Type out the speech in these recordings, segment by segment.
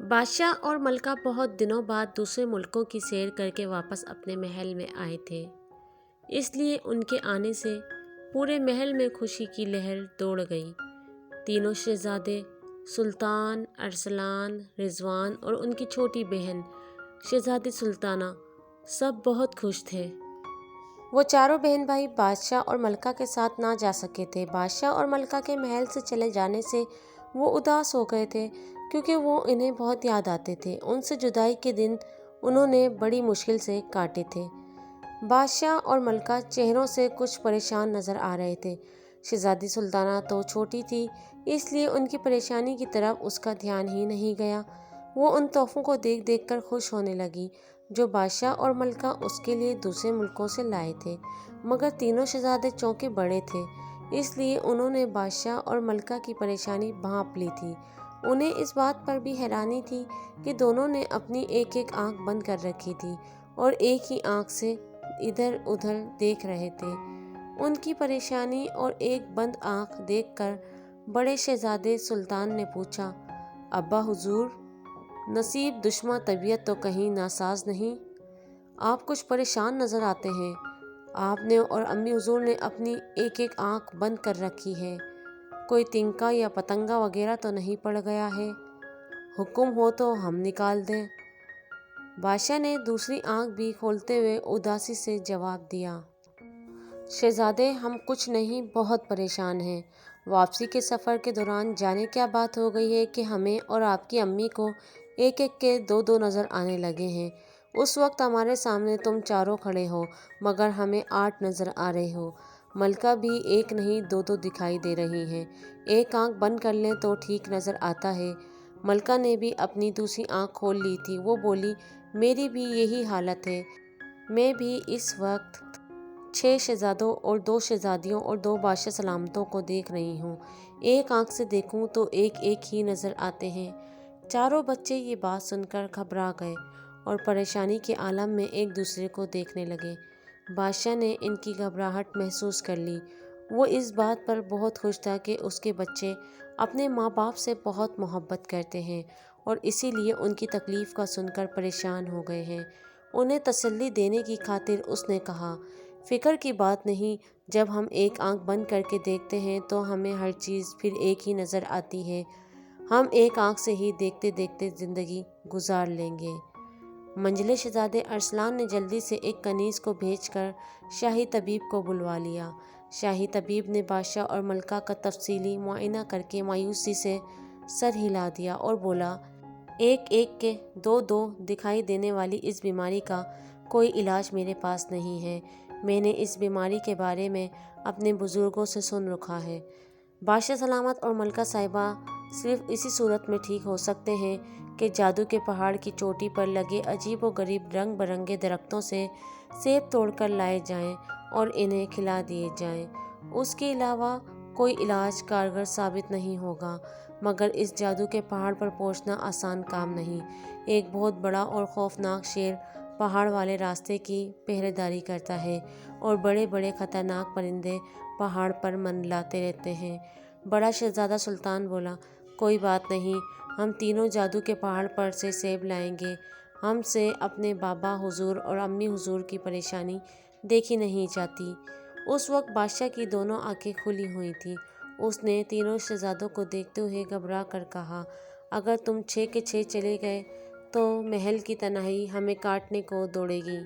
بادشاہ اور ملکہ بہت دنوں بعد دوسرے ملکوں کی سیر کر کے واپس اپنے محل میں آئے تھے، اس لیے ان کے آنے سے پورے محل میں خوشی کی لہر دوڑ گئی۔ تینوں شہزادے سلطان ارسلان، رضوان اور ان کی چھوٹی بہن شہزادی سلطانہ سب بہت خوش تھے۔ وہ چاروں بہن بھائی بادشاہ اور ملکہ کے ساتھ نہ جا سکے تھے۔ بادشاہ اور ملکہ کے محل سے چلے جانے سے وہ اداس ہو گئے تھے کیونکہ وہ انہیں بہت یاد آتے تھے۔ ان سے جدائی کے دن انہوں نے بڑی مشکل سے کاٹے تھے۔ بادشاہ اور ملکہ چہروں سے کچھ پریشان نظر آ رہے تھے۔ شہزادی سلطانہ تو چھوٹی تھی، اس لیے ان کی پریشانی کی طرف اس کا دھیان ہی نہیں گیا۔ وہ ان تحفوں کو دیکھ دیکھ کر خوش ہونے لگی جو بادشاہ اور ملکہ اس کے لیے دوسرے ملکوں سے لائے تھے، مگر تینوں شہزادے چونکہ بڑے تھے، اس لیے انہوں نے بادشاہ اور ملکہ کی پریشانی بھانپ لی تھی۔ انہیں اس بات پر بھی حیرانی تھی کہ دونوں نے اپنی ایک ایک آنکھ بند کر رکھی تھی اور ایک ہی آنکھ سے ادھر ادھر دیکھ رہے تھے۔ ان کی پریشانی اور ایک بند آنکھ دیکھ کر بڑے شہزادے سلطان نے پوچھا، ابا حضور، نصیب دشماں طبیعت تو کہیں ناساز نہیں؟ آپ کچھ پریشان نظر آتے ہیں۔ آپ نے اور امی حضور نے اپنی ایک ایک آنکھ بند کر رکھی ہے، کوئی تنکا یا پتنگا وغیرہ تو نہیں پڑ گیا ہے؟ حکم ہو تو ہم نکال دیں۔ بادشاہ نے دوسری آنکھ بھی کھولتے ہوئے اداسی سے جواب دیا، شہزادے، ہم کچھ نہیں، بہت پریشان ہیں۔ واپسی کے سفر کے دوران جانے کیا بات ہو گئی ہے کہ ہمیں اور آپ کی امی کو ایک ایک کے دو دو نظر آنے لگے ہیں۔ اس وقت ہمارے سامنے تم چاروں کھڑے ہو مگر ہمیں 8 نظر آ رہے ہو۔ ملکہ بھی ایک نہیں دو دو دکھائی دے رہی ہیں۔ ایک آنکھ بند کر لیں تو ٹھیک نظر آتا ہے۔ ملکہ نے بھی اپنی دوسری آنکھ کھول لی تھی۔ وہ بولی، میری بھی یہی حالت ہے، میں بھی اس وقت 6 شہزادوں اور 2 شہزادیوں اور 2 بادشاہ سلامتوں کو دیکھ رہی ہوں۔ ایک آنکھ سے دیکھوں تو ایک ایک ہی نظر آتے ہیں۔ چاروں بچے یہ بات سن کر گھبرا گئے اور پریشانی کے عالم میں ایک دوسرے کو دیکھنے لگے۔ بادشاہ نے ان کی گھبراہٹ محسوس کر لی۔ وہ اس بات پر بہت خوش تھا کہ اس کے بچے اپنے ماں باپ سے بہت محبت کرتے ہیں اور اسی لیے ان کی تکلیف کا سن کر پریشان ہو گئے ہیں۔ انہیں تسلی دینے کی خاطر اس نے کہا، فکر کی بات نہیں، جب ہم ایک آنکھ بند کر کے دیکھتے ہیں تو ہمیں ہر چیز پھر ایک ہی نظر آتی ہے۔ ہم ایک آنکھ سے ہی دیکھتے دیکھتے زندگی گزار لیں گے۔ منجلے شہزادے ارسلان نے جلدی سے ایک کنیز کو بھیج کر شاہی طبیب کو بلوا لیا۔ شاہی طبیب نے بادشاہ اور ملکہ کا تفصیلی معائنہ کر کے مایوسی سے سر ہلا دیا اور بولا، ایک ایک کے دو دو دکھائی دینے والی اس بیماری کا کوئی علاج میرے پاس نہیں ہے۔ میں نے اس بیماری کے بارے میں اپنے بزرگوں سے سن رکھا ہے۔ بادشاہ سلامت اور ملکہ صاحبہ صرف اسی صورت میں ٹھیک ہو سکتے ہیں کہ جادو کے پہاڑ کی چوٹی پر لگے عجیب و غریب رنگ برنگے درختوں سے سیب توڑ کر لائے جائیں اور انہیں کھلا دیے جائیں۔ اس کے علاوہ کوئی علاج کارگر ثابت نہیں ہوگا۔ مگر اس جادو کے پہاڑ پر پہنچنا آسان کام نہیں۔ ایک بہت بڑا اور خوفناک شیر پہاڑ والے راستے کی پہرے داری کرتا ہے اور بڑے بڑے خطرناک پرندے پہاڑ پر منڈلاتے رہتے ہیں۔ بڑا شہزادہ سلطان بولا، کوئی بات نہیں، ہم تینوں جادو کے پہاڑ پر سے سیب لائیں گے۔ ہم سے اپنے بابا حضور اور امی حضور کی پریشانی دیکھی نہیں جاتی۔ اس وقت بادشاہ کی دونوں آنکھیں کھلی ہوئی تھیں۔ اس نے تینوں شہزادوں کو دیکھتے ہوئے گھبرا کر کہا، اگر تم 6 کے 6 چلے گئے تو محل کی تنہائی ہمیں کاٹنے کو دوڑے گی۔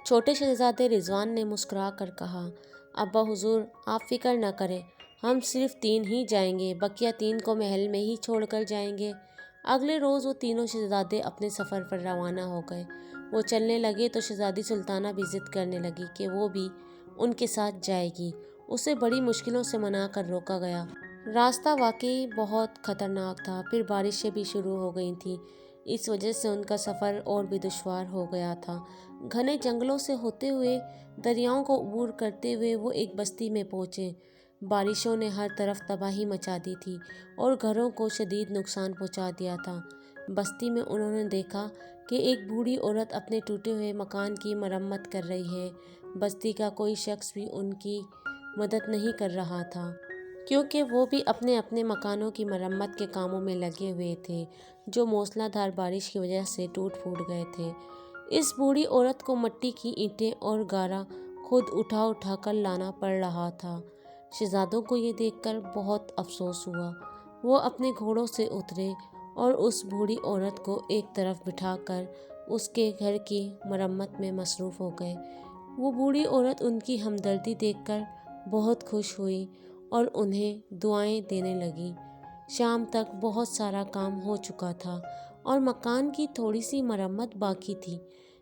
چھوٹے شہزادے رضوان نے مسکرا کر کہا، ابا حضور، آپ فکر نہ کریں، ہم صرف 3 ہی جائیں گے، بقیہ 3 کو محل میں ہی چھوڑ کر جائیں گے۔ اگلے روز وہ تینوں شہزادے اپنے سفر پر روانہ ہو گئے۔ وہ چلنے لگے تو شہزادی سلطانہ بھی ضد کرنے لگی کہ وہ بھی ان کے ساتھ جائے گی۔ اسے بڑی مشکلوں سے منا کر روکا گیا۔ راستہ واقعی بہت خطرناک تھا، پھر بارشیں بھی شروع ہو گئی تھیں، اس وجہ سے ان کا سفر اور بھی دشوار ہو گیا تھا۔ گھنے جنگلوں سے ہوتے ہوئے، دریاؤں کو عبور کرتے ہوئے وہ ایک بستی میں پہنچے۔ بارشوں نے ہر طرف تباہی مچا دی تھی اور گھروں کو شدید نقصان پہنچا دیا تھا۔ بستی میں انہوں نے دیکھا کہ ایک بوڑھی عورت اپنے ٹوٹے ہوئے مکان کی مرمت کر رہی ہے۔ بستی کا کوئی شخص بھی ان کی مدد نہیں کر رہا تھا کیونکہ وہ بھی اپنے اپنے مکانوں کی مرمت کے کاموں میں لگے ہوئے تھے جو موسلا دھار بارش کی وجہ سے ٹوٹ پھوٹ گئے تھے۔ اس بوڑھی عورت کو مٹی کی اینٹیں اور گارا خود اٹھا اٹھا کر لانا پڑ رہا تھا۔ شہزادوں کو یہ دیکھ کر بہت افسوس ہوا۔ وہ اپنے گھوڑوں سے اترے اور اس بوڑھی عورت کو ایک طرف بٹھا کر اس کے گھر کی مرمت میں مصروف ہو گئے۔ وہ بوڑھی عورت ان کی ہمدردی دیکھ کر بہت خوش ہوئی اور انہیں دعائیں دینے لگی۔ شام تک بہت سارا کام ہو چکا تھا اور مکان کی تھوڑی سی مرمت باقی تھی۔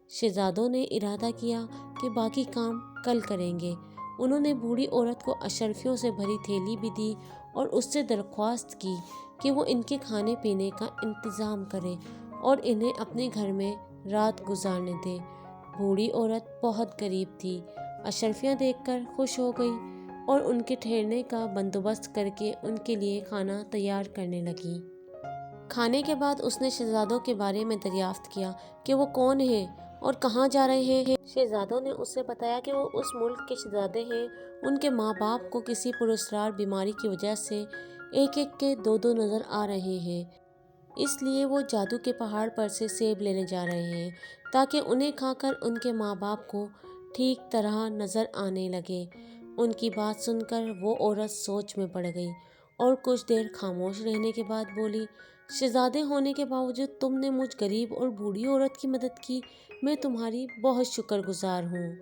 شہزادوں نے ارادہ کیا کہ باقی کام کل کریں گے۔ انہوں نے بوڑھی عورت کو اشرفیوں سے بھری تھیلی بھی دی اور اس سے درخواست کی کہ وہ ان کے کھانے پینے کا انتظام کرے اور انہیں اپنے گھر میں رات گزارنے دے۔ بوڑھی عورت بہت غریب تھی۔ اشرفیاں دیکھ کر خوش ہو گئی اور ان کے ٹھہرنے کا بندوبست کر کے ان کے لیے کھانا تیار کرنے لگی۔ کھانے کے بعد اس نے شہزادوں کے بارے میں دریافت کیا کہ وہ کون ہیں اور کہاں جا رہے ہیں۔ شہزادوں نے اس سے بتایا کہ وہ اس ملک کے شہزادے ہیں۔ ان کے ماں باپ کو کسی پراسرار بیماری کی وجہ سے ایک ایک کے دو دو نظر آ رہے ہیں، اس لیے وہ جادو کے پہاڑ پر سے سیب لینے جا رہے ہیں تاکہ انہیں کھا کر ان کے ماں باپ کو ٹھیک طرح نظر آنے لگے۔ ان کی بات سن کر وہ عورت سوچ میں پڑ گئی اور کچھ دیر خاموش رہنے کے بعد بولی، شہزادے ہونے کے باوجود تم نے مجھ غریب اور بوڑھی عورت کی مدد کی، میں تمہاری بہت شکر گزار ہوں۔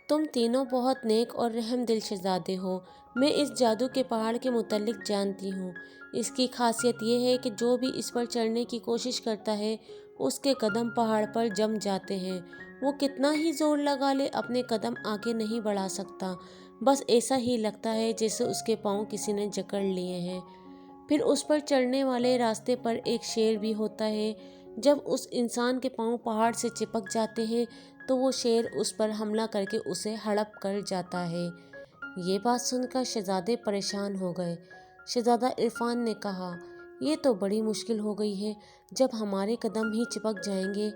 تم تینوں بہت نیک اور رحم دل شہزادے ہو۔ میں اس جادو کے پہاڑ کے متعلق جانتی ہوں۔ اس کی خاصیت یہ ہے کہ جو بھی اس پر چڑھنے کی کوشش کرتا ہے اس کے قدم پہاڑ پر جم جاتے ہیں۔ وہ کتنا ہی زور لگا لے اپنے قدم آگے نہیں بڑھا سکتا، بس ایسا ہی لگتا ہے جیسے اس کے پاؤں کسی نے جکڑ لیے ہیں۔ پھر اس پر چڑھنے والے راستے پر ایک شیر بھی ہوتا ہے۔ جب اس انسان کے پاؤں پہاڑ سے چپک جاتے ہیں تو وہ شیر اس پر حملہ کر کے اسے ہڑپ کر جاتا ہے۔ یہ بات سن کر شہزادے پریشان ہو گئے۔ شہزادہ عرفان نے کہا، یہ تو بڑی مشکل ہو گئی ہے۔ جب ہمارے قدم ہی چپک جائیں گے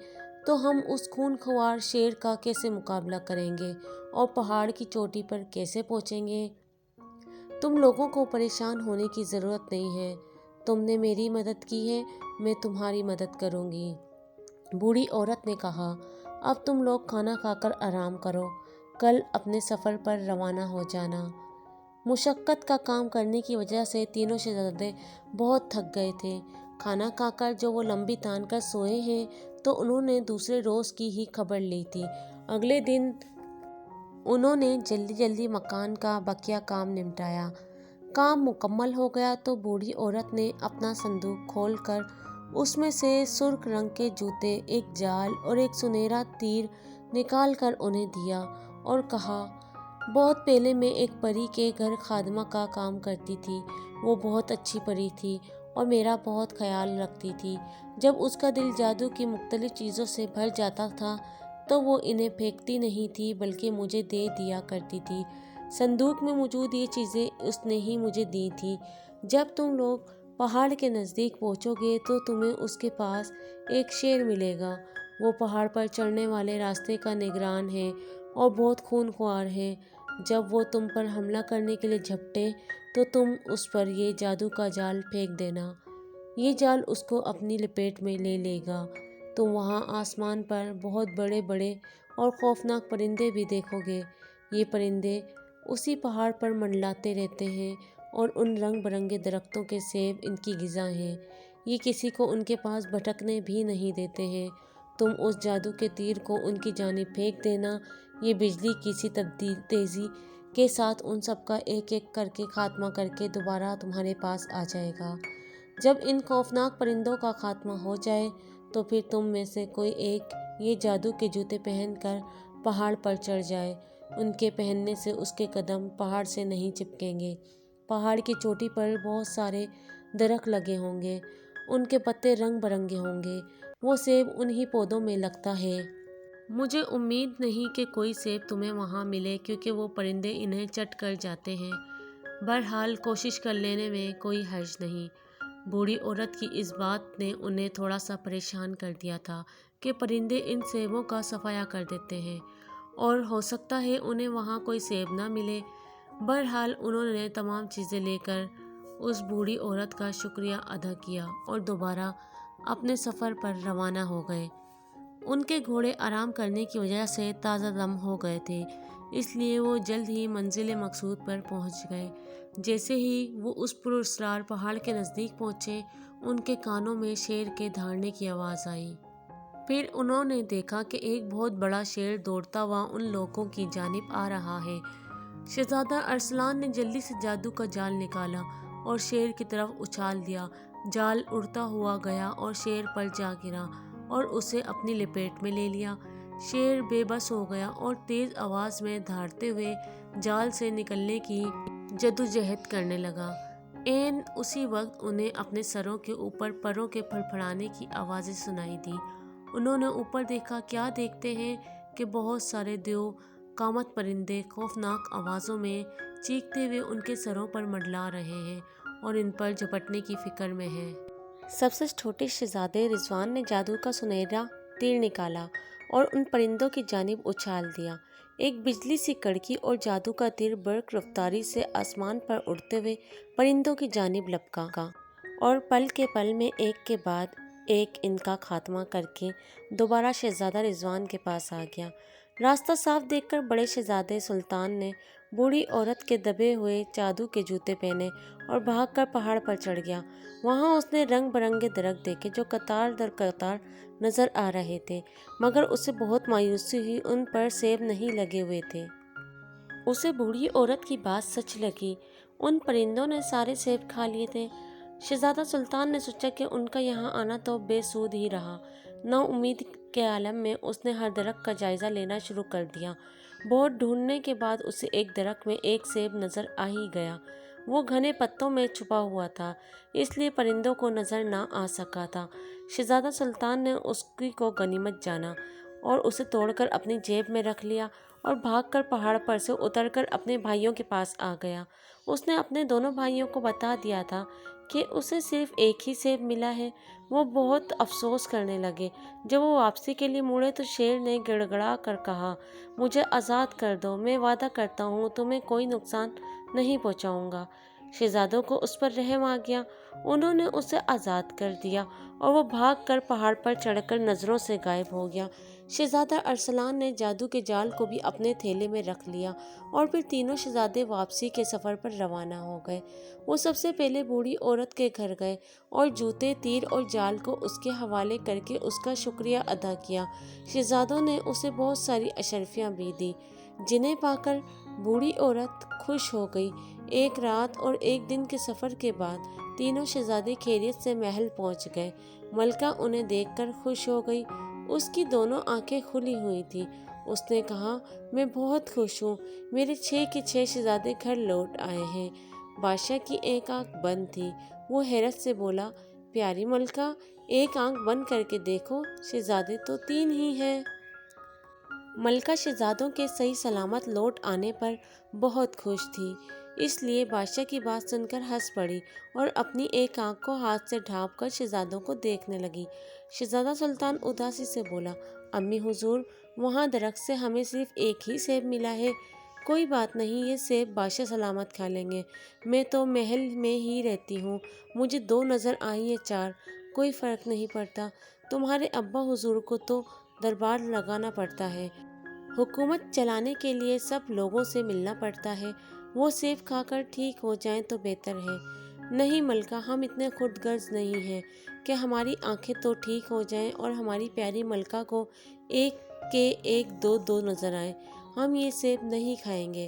تو ہم اس خون خوار شیر کا کیسے مقابلہ کریں گے اور پہاڑ کی چوٹی پر کیسے پہنچیں گے؟ تم لوگوں کو پریشان ہونے کی ضرورت نہیں ہے۔ تم نے میری مدد کی ہے، میں تمہاری مدد کروں گی۔ بوڑھی عورت نے کہا، اب تم لوگ کھانا کھا کر آرام کرو، کل اپنے سفر پر روانہ ہو جانا۔ مشقت کا کام کرنے کی وجہ سے تینوں شہزادے بہت تھک گئے تھے۔ کھانا کھا کر جو وہ لمبی تان کر سوئے ہیں تو انہوں نے دوسرے روز کی ہی خبر لی تھی۔ اگلے دن انہوں نے جلدی جلدی مکان کا بقیہ کام نمٹایا۔ کام مکمل ہو گیا تو بوڑھی عورت نے اپنا صندوق کھول کر اس میں سے سرخ رنگ کے جوتے، ایک جال اور ایک سنہرا تیر نکال کر انہیں دیا اور کہا، بہت پہلے میں ایک پری کے گھر خادمہ کا کام کرتی تھی۔ وہ بہت اچھی پری تھی اور میرا بہت خیال رکھتی تھی۔ جب اس کا دل جادو کی مختلف چیزوں سے بھر جاتا تھا تو وہ انہیں پھینکتی نہیں تھی بلکہ مجھے دے دیا کرتی تھی۔ صندوق میں موجود یہ چیزیں اس نے ہی مجھے دی تھی۔ جب تم لوگ پہاڑ کے نزدیک پہنچو گے تو تمہیں اس کے پاس ایک شیر ملے گا۔ وہ پہاڑ پر چڑھنے والے راستے کا نگران ہے اور بہت خون خوار ہے۔ جب وہ تم پر حملہ کرنے کے لیے جھپٹے تو تم اس پر یہ جادو کا جال پھینک دینا۔ یہ جال اس کو اپنی لپیٹ میں لے لے گا۔ تم وہاں آسمان پر بہت بڑے بڑے اور خوفناک پرندے بھی دیکھو گے۔ یہ پرندے اسی پہاڑ پر منڈلاتے رہتے ہیں اور ان رنگ برنگے درختوں کے سیب ان کی غذا ہیں۔ یہ کسی کو ان کے پاس بھٹکنے بھی نہیں دیتے ہیں۔ تم اس جادو کے تیر کو ان کی جانب پھینک دینا۔ یہ بجلی کی سی تیزی کے ساتھ ان سب کا ایک ایک کر کے خاتمہ کر کے دوبارہ تمہارے پاس آ جائے گا۔ جب ان خوفناک پرندوں کا خاتمہ ہو جائے تو پھر تم میں سے کوئی ایک یہ جادو کے جوتے پہن کر پہاڑ پر چڑھ جائے۔ ان کے پہننے سے اس کے قدم پہاڑ سے نہیں چپکیں گے۔ پہاڑ کی چوٹی پر بہت سارے درخت لگے ہوں گے، ان کے پتے رنگ برنگے ہوں گے۔ وہ سیب انہی پودوں میں لگتا ہے۔ مجھے امید نہیں کہ کوئی سیب تمہیں وہاں ملے کیونکہ وہ پرندے انہیں چٹ کر جاتے ہیں۔ بہرحال کوشش کر لینے میں کوئی حرج نہیں۔ بوڑھی عورت کی اس بات نے انہیں تھوڑا سا پریشان کر دیا تھا کہ پرندے ان سیبوں کا صفایا کر دیتے ہیں اور ہو سکتا ہے انہیں وہاں کوئی سیب نہ ملے۔ بہرحال انہوں نے تمام چیزیں لے کر اس بوڑھی عورت کا شکریہ ادا کیا اور دوبارہ اپنے سفر پر روانہ ہو گئے۔ ان کے گھوڑے آرام کرنے کی وجہ سے تازہ دم ہو گئے تھے، اس لیے وہ جلد ہی منزل مقصود پر پہنچ گئے۔ جیسے ہی وہ اس پراسرار پہاڑ کے نزدیک پہنچے، ان کے کانوں میں شیر کے دھاڑنے کی آواز آئی۔ پھر انہوں نے دیکھا کہ ایک بہت بڑا شیر دوڑتا ہوا ان لوگوں کی جانب آ رہا ہے۔ شہزادہ ارسلان نے جلدی سے جادو کا جال نکالا اور شیر کی طرف اچھال دیا۔ جال اڑتا ہوا گیا اور شیر پر جا گرا اور اسے اپنی لپیٹ میں لے لیا۔ شیر بے بس ہو گیا اور تیز آواز میں دھاڑتے ہوئے جال سے نکلنے کی جدوجہد کرنے لگا۔ عین اسی وقت انہیں اپنے سروں کے اوپر پروں کے پھڑپھڑانے کی آوازیں سنائی دیں۔ انہوں نے اوپر دیکھا، کیا دیکھتے ہیں کہ بہت سارے دیو قامت پرندے خوفناک آوازوں میں چیختے ہوئے ان کے سروں پر منڈلا رہے ہیں اور ان پر جھپٹنے کی فکر میں ہیں۔ سب سے چھوٹے شہزادے رضوان نے جادو کا سنہرا تیر نکالا اور ان پرندوں کی جانب اچھال دیا۔ ایک بجلی سی کڑکی اور جادو کا تیر برق رفتاری سے آسمان پر اڑتے ہوئے پرندوں کی جانب لپکا اور پل کے پل میں ایک کے بعد ایک ان کا خاتمہ کر کے دوبارہ شہزادہ رضوان کے پاس آ گیا۔ راستہ صاف دیکھ کر بڑے شہزادے سلطان نے بوڑھی عورت کے دبے ہوئے جادو کے جوتے پہنے اور بھاگ کر پہاڑ پر چڑھ گیا۔ وہاں اس نے رنگ برنگے درخت دیکھے جو قطار در قطار نظر آ رہے تھے، مگر اسے بہت مایوسی ہوئی، ان پر سیب نہیں لگے ہوئے تھے۔ اسے بوڑھی عورت کی بات سچ لگی، ان پرندوں نے سارے سیب کھا لیے تھے۔ شہزادہ سلطان نے سوچا کہ ان کا یہاں آنا تو بے سود ہی رہا۔ نا امید کے عالم میں اس نے ہر درخت کا جائزہ لینا شروع کر دیا۔ بہت ڈھونڈنے کے بعد اسے ایک درخت میں ایک سیب نظر آ ہی گیا۔ وہ گھنے پتوں میں چھپا ہوا تھا، اس لیے پرندوں کو نظر نہ آ سکا تھا۔ شہزادہ سلطان نے اس کو غنیمت جانا اور اسے توڑ کر اپنی جیب میں رکھ لیا اور بھاگ کر پہاڑ پر سے اتر کر اپنے بھائیوں کے پاس آ گیا۔ اس نے اپنے دونوں بھائیوں کو بتا دیا تھا کہ اسے صرف ایک ہی سیب ملا ہے۔ وہ بہت افسوس کرنے لگے۔ جب وہ واپسی کے لیے مڑے تو شیر نے گڑ گڑا کر کہا، مجھے آزاد کر دو، میں وعدہ کرتا ہوں تمہیں کوئی نقصان نہیں پہنچاؤں گا۔ شہزادوں کو اس پر رحم آ گیا، انہوں نے اسے آزاد کر دیا اور وہ بھاگ کر پہاڑ پر چڑھ کر نظروں سے غائب ہو گیا۔ شہزادہ ارسلان نے جادو کے جال کو بھی اپنے تھیلے میں رکھ لیا اور پھر تینوں شہزادے واپسی کے سفر پر روانہ ہو گئے۔ وہ سب سے پہلے بوڑھی عورت کے گھر گئے اور جوتے، تیر اور جال کو اس کے حوالے کر کے اس کا شکریہ ادا کیا۔ شہزادوں نے اسے بہت ساری اشرفیاں بھی دیں، جنہیں پا کر بوڑھی عورت خوش ہو گئی۔ ایک رات اور ایک دن کے سفر کے بعد تینوں شہزادے خیریت سے محل پہنچ گئے۔ ملکہ انہیں دیکھ کر خوش ہو گئی، اس کی دونوں آنکھیں کھلی ہوئی تھیں۔ اس نے کہا، میں بہت خوش ہوں، میرے 6 کے 6 شہزادے گھر لوٹ آئے ہیں۔ بادشاہ کی ایک آنکھ بند تھی، وہ حیرت سے بولا، پیاری ملکہ، ایک آنکھ بند کر کے دیکھو، شہزادے تو 3 ہی ہیں۔ ملکہ شہزادوں کے صحیح سلامت لوٹ آنے پر بہت خوش تھی، اس لیے بادشاہ کی بات سن کر ہنس پڑی اور اپنی ایک آنکھ کو ہاتھ سے ڈھانپ کر شہزادوں کو دیکھنے لگی۔ شہزادہ سلطان اداسی سے بولا، امی حضور، وہاں درخت سے ہمیں صرف ایک ہی سیب ملا ہے۔ کوئی بات نہیں، یہ سیب بادشاہ سلامت کھا لیں گے، میں تو محل میں ہی رہتی ہوں، مجھے 2 نظر آئی یا 4، کوئی فرق نہیں پڑتا۔ تمہارے ابا حضور کو تو دربار لگانا پڑتا ہے، حکومت چلانے کے لیے سب لوگوں سے ملنا پڑتا ہے، وہ سیب کھا کر ٹھیک ہو جائیں تو بہتر ہے۔ نہیں ملکہ، ہم اتنے خود غرض نہیں ہیں کہ ہماری آنکھیں تو ٹھیک ہو جائیں اور ہماری پیاری ملکہ کو ایک کے ایک 2 نظر آئیں، ہم یہ سیب نہیں کھائیں گے۔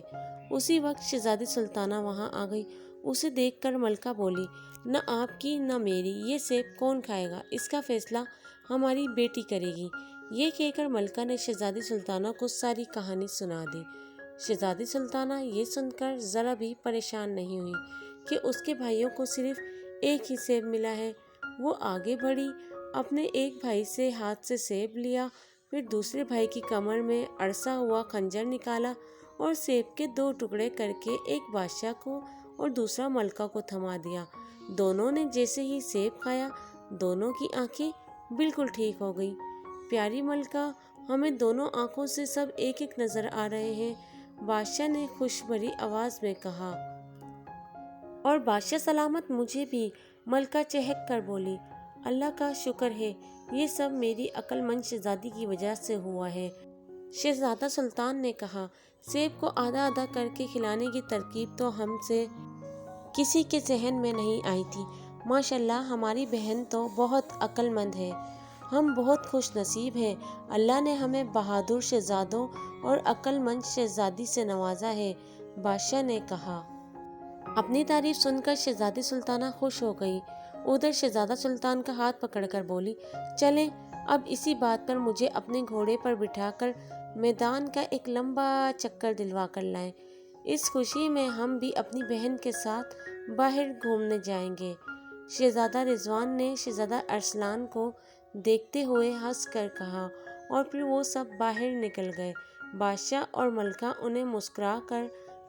اسی وقت شہزادی سلطانہ وہاں آ گئی۔ اسے دیکھ کر ملکہ بولی، نہ آپ کی نہ میری، یہ سیب کون کھائے گا، اس کا فیصلہ ہماری بیٹی کرے گی۔ یہ کہہ کر ملکہ نے شہزادی سلطانہ کو ساری کہانی سنا دی۔ شہزادی سلطانہ یہ سن کر ذرا بھی پریشان نہیں ہوئی کہ اس کے بھائیوں کو صرف ایک ہی سیب ملا ہے۔ وہ آگے بڑھی، اپنے ایک بھائی سے ہاتھ سے سیب لیا، پھر دوسرے بھائی کی کمر میں اڑسا ہوا خنجر نکالا اور سیب کے 2 ٹکڑے کر کے ایک بادشاہ کو اور دوسرا ملکہ کو تھما دیا۔ دونوں نے جیسے ہی سیب کھایا، دونوں کی آنکھیں بالکل ٹھیک ہو گئیں۔ پیاری ملکہ، ہمیں دونوں آنکھوں سے سب ایک ایک نظر آ رہے ہیں، بادشاہ نے خوش بھری آواز میں کہا۔ اور بادشاہ سلامت مجھے بھی، ملکہ چہک کر بولی۔ اللہ کا شکر ہے، یہ سب میری عقل مند شہزادی کی وجہ سے ہوا ہے۔ شہزادہ سلطان نے کہا، سیب کو آدھا آدھا کر کے کھلانے کی ترکیب تو ہم سے کسی کے ذہن میں نہیں آئی تھی۔ ماشاءاللہ ہماری بہن تو بہت عقل مند ہے۔ ہم بہت خوش نصیب ہیں، اللہ نے ہمیں بہادر شہزادوں اور عقل مند شہزادی سے نوازا ہے، بادشاہ نے کہا۔ اپنی تعریف سن کر شہزادی سلطانہ خوش ہو گئی۔ ادھر شہزادہ سلطان کا ہاتھ پکڑ کر بولی، چلیں اب اسی بات پر مجھے اپنے گھوڑے پر بٹھا کر میدان کا ایک لمبا چکر دلوا کر لائیں۔ اس خوشی میں ہم بھی اپنی بہن کے ساتھ باہر گھومنے جائیں گے۔ شہزادہ رضوان نے شہزادہ ارسلان کو دیکھتے ہوئے ہنس کر کہا، اور پھر وہ سب باہر نکل گئے۔ بادشاہ اور ملکہ انہیں مسکرا کر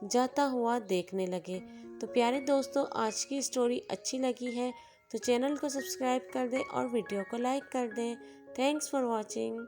جاتا ہوا دیکھنے لگے۔ تو پیارے دوستو، آج کی اسٹوری اچھی لگی ہے تو چینل کو سبسکرائب کر دیں اور ویڈیو کو لائک کر دیں۔ Thanks for watching.